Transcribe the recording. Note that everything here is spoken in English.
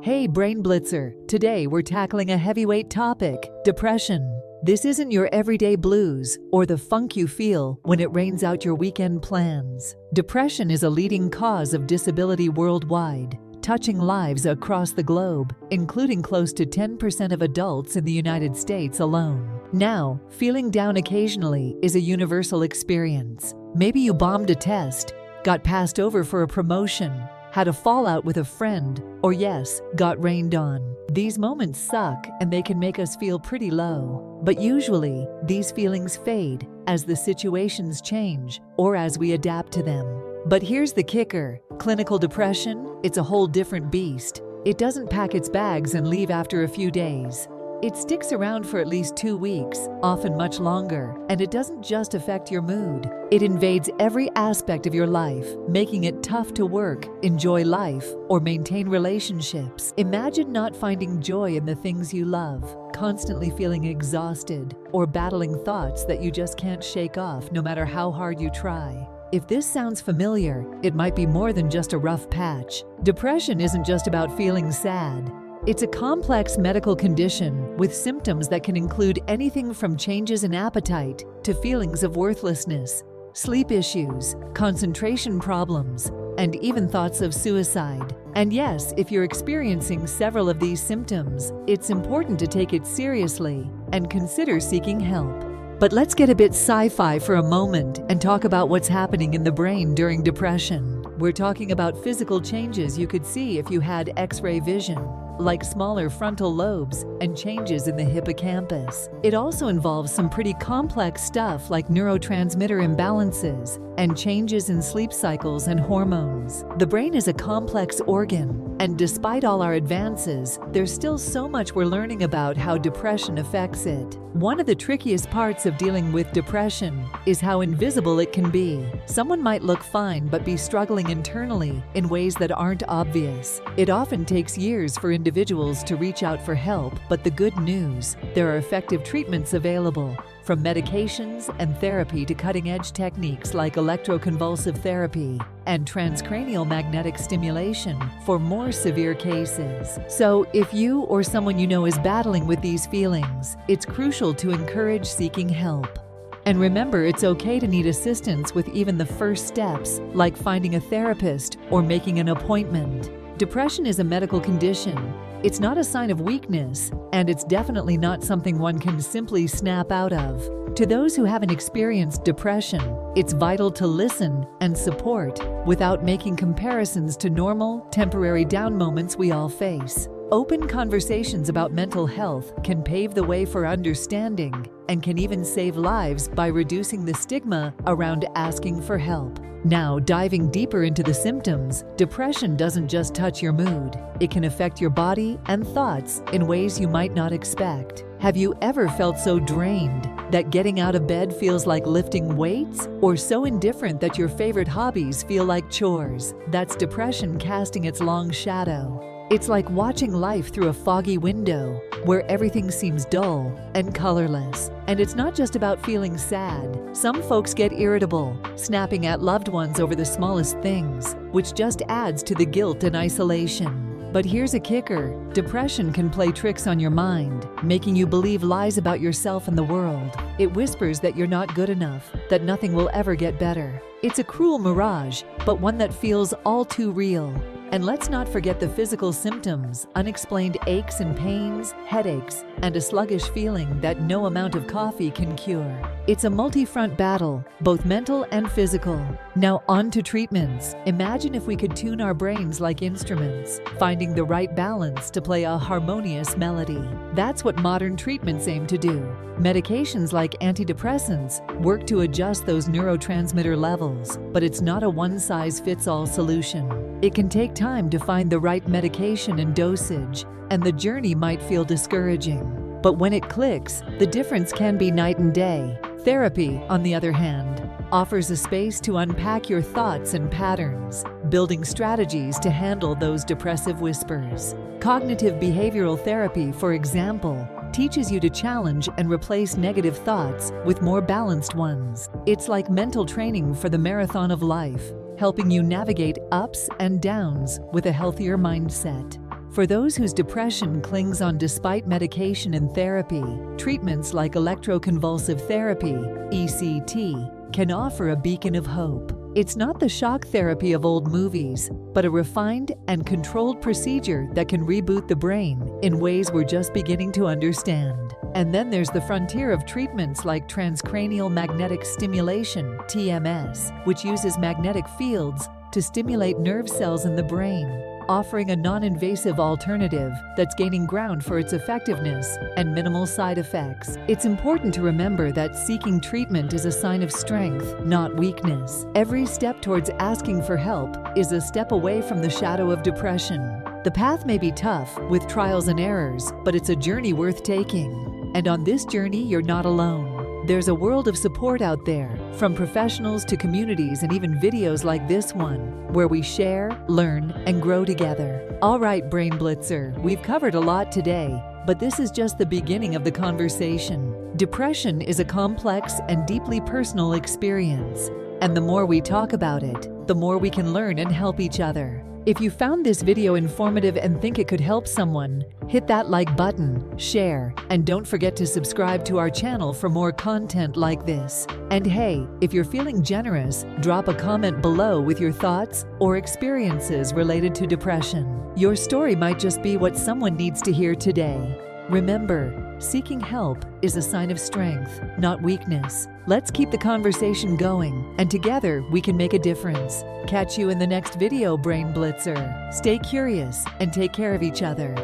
Hey Brain Blitzer, today we're tackling a heavyweight topic, depression. This isn't your everyday blues or the funk you feel when it rains out your weekend plans. Depression is a leading cause of disability worldwide, touching lives across the globe, including close to 10% of adults in the United States alone. Now, feeling down occasionally is a universal experience. Maybe you bombed a test, got passed over for a promotion, had a fallout with a friend, or yes, got rained on. These moments suck and they can make us feel pretty low. But usually, these feelings fade as the situations change or as we adapt to them. But here's the kicker. Clinical depression, it's a whole different beast. It doesn't pack its bags and leave after a few days. It sticks around for at least 2 weeks, often much longer, and it doesn't just affect your mood. It invades every aspect of your life, making it tough to work, enjoy life, or maintain relationships. Imagine not finding joy in the things you love, constantly feeling exhausted, or battling thoughts that you just can't shake off no matter how hard you try. If this sounds familiar, it might be more than just a rough patch. Depression isn't just about feeling sad. It's a complex medical condition with symptoms that can include anything from changes in appetite to feelings of worthlessness, sleep issues, concentration problems, and even thoughts of suicide. And yes, if you're experiencing several of these symptoms, it's important to take it seriously and consider seeking help. But let's get a bit sci-fi for a moment and talk about what's happening in the brain during depression. We're talking about physical changes you could see if you had X-ray vision, like smaller frontal lobes and changes in the hippocampus. It also involves some pretty complex stuff like neurotransmitter imbalances and changes in sleep cycles and hormones. The brain is a complex organ, and despite all our advances, there's still so much we're learning about how depression affects it. One of the trickiest parts of dealing with depression is how invisible it can be. Someone might look fine but be struggling internally in ways that aren't obvious. It often takes years for individuals to reach out for help, but the good news, there are effective treatments available, from medications and therapy to cutting-edge techniques like electroconvulsive therapy and transcranial magnetic stimulation for more severe cases. So, if you or someone you know is battling with these feelings, it's crucial to encourage seeking help. And remember, it's okay to need assistance with even the first steps, like finding a therapist or making an appointment. Depression is a medical condition. It's not a sign of weakness, and it's definitely not something one can simply snap out of. To those who haven't experienced depression, it's vital to listen and support without making comparisons to normal, temporary down moments we all face. Open conversations about mental health can pave the way for understanding and can even save lives by reducing the stigma around asking for help. Now, diving deeper into the symptoms, depression doesn't just touch your mood. It can affect your body and thoughts in ways you might not expect. Have you ever felt so drained that getting out of bed feels like lifting weights? Or so indifferent that your favorite hobbies feel like chores? That's depression casting its long shadow. It's like watching life through a foggy window, where everything seems dull and colorless. And it's not just about feeling sad. Some folks get irritable, snapping at loved ones over the smallest things, which just adds to the guilt and isolation. But here's a kicker. Depression can play tricks on your mind, making you believe lies about yourself and the world. It whispers that you're not good enough, that nothing will ever get better. It's a cruel mirage, but one that feels all too real. And let's not forget the physical symptoms, unexplained aches and pains, headaches, and a sluggish feeling that no amount of coffee can cure. It's a multi-front battle, both mental and physical. Now on to treatments. Imagine if we could tune our brains like instruments, finding the right balance to play a harmonious melody. That's what modern treatments aim to do. Medications like antidepressants work to adjust those neurotransmitter levels, but it's not a one-size-fits-all solution. It can take time to find the right medication and dosage, and the journey might feel discouraging. But when it clicks, the difference can be night and day. Therapy, on the other hand, offers a space to unpack your thoughts and patterns, building strategies to handle those depressive whispers. Cognitive behavioral therapy, for example, teaches you to challenge and replace negative thoughts with more balanced ones. It's like mental training for the marathon of life, helping you navigate ups and downs with a healthier mindset. For those whose depression clings on despite medication and therapy, treatments like electroconvulsive therapy, ECT, can offer a beacon of hope. It's not the shock therapy of old movies, but a refined and controlled procedure that can reboot the brain in ways we're just beginning to understand. And then there's the frontier of treatments like transcranial magnetic stimulation, TMS, which uses magnetic fields to stimulate nerve cells in the brain, offering a non-invasive alternative that's gaining ground for its effectiveness and minimal side effects. It's important to remember that seeking treatment is a sign of strength, not weakness. Every step towards asking for help is a step away from the shadow of depression. The path may be tough, with trials and errors, but it's a journey worth taking. And on this journey, you're not alone. There's a world of support out there, from professionals to communities and even videos like this one, where we share, learn, and grow together. All right, Brain Blitzer, we've covered a lot today, but this is just the beginning of the conversation. Depression is a complex and deeply personal experience, and the more we talk about it, the more we can learn and help each other. If you found this video informative and think it could help someone, hit that like button, share, and don't forget to subscribe to our channel for more content like this. And hey, if you're feeling generous, drop a comment below with your thoughts or experiences related to depression. Your story might just be what someone needs to hear today. Remember, seeking help is a sign of strength, not weakness. Let's keep the conversation going, and together we can make a difference. Catch you in the next video, Brain Blitzer. Stay curious and take care of each other.